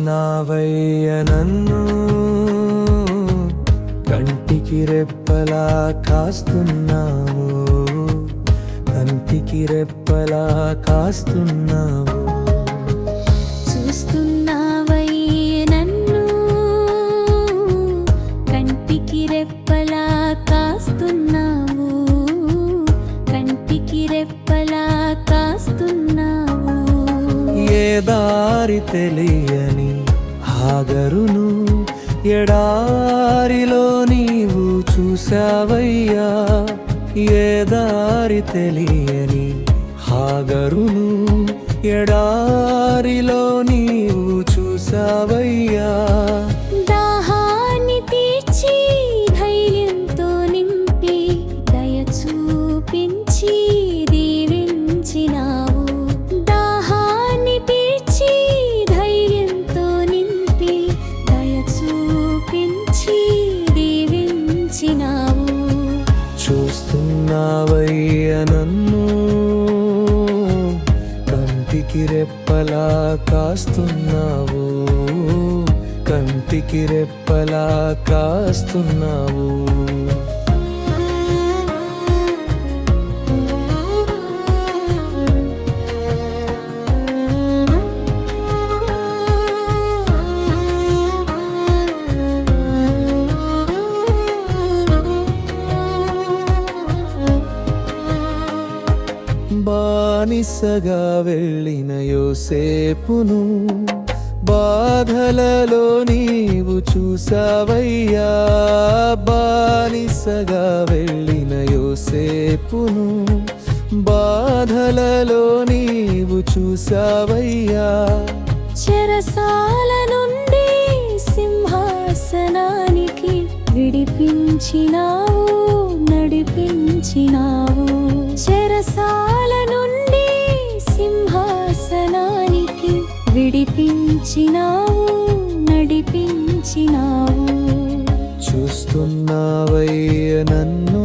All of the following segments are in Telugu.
చూస్తున్నావయ్య నన్ను, కంటికి రెప్పలా కాస్తున్నావు, కంటికి రెప్పలా కాస్తున్నావు. చూస్తున్నావయ్య నన్ను, కంటికి రెప్పలా కాస్తున్నావు, కంటికి రెప్పలా కాస్తున్నావు. ఏ దారి తెలియని హాగరును ఎడారిలో నీవు చూసావయ్యా, ఏ దారి తెలియని హాగరును ఎడారిలో నీవు చూసావయ్యా. దాహాన్ని తీర్చి ధైర్యంతో నింపి దయ చూపించి దీవించినావు. దాహాన్ని తీర్చి ధైర్యంతో నింపి దయ చూపించి దీవించినావు. చూస్తున్నావయ్య నన్ను, కంటికి రెప్పలా కాస్తున్నావు, కంటికి రెప్పలా కాస్తున్నావు. బానిసగా వెళ్ళిన యోసేపును బాధలలో నీవు చూసావయ్యా, బానిసగా వెళ్ళిన యోసేపును బాధలలో నీవు చూసావయ్యా. చెరసాల నుండి సింహాసనానికి విడిపించినావు, నడిపించినావు. చెరసాల నుండి సింహాసనానికి విడిపించినావు, నడిపించినావు. చూస్తున్నావయ్య నన్ను,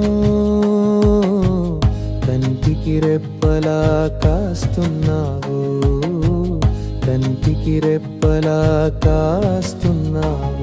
కంటికి రెప్పలా కాస్తున్నావు, కంటికి రెప్పలా కాస్తున్నావు.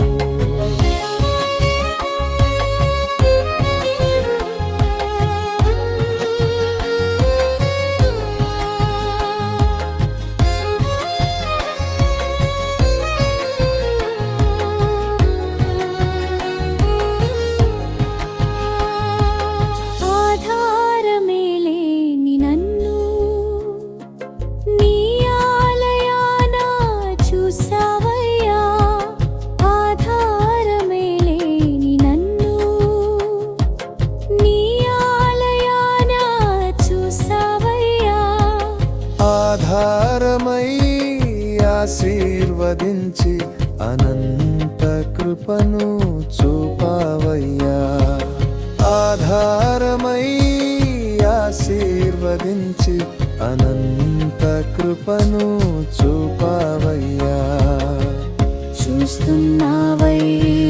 ఆధారమై ఆశీర్వదించి అనంత కృపను చూపావయ్యా, ఆధారమై ఆశీర్వదించి అనంత కృపను చూపావయ్యా. చూస్తున్నావయ్యా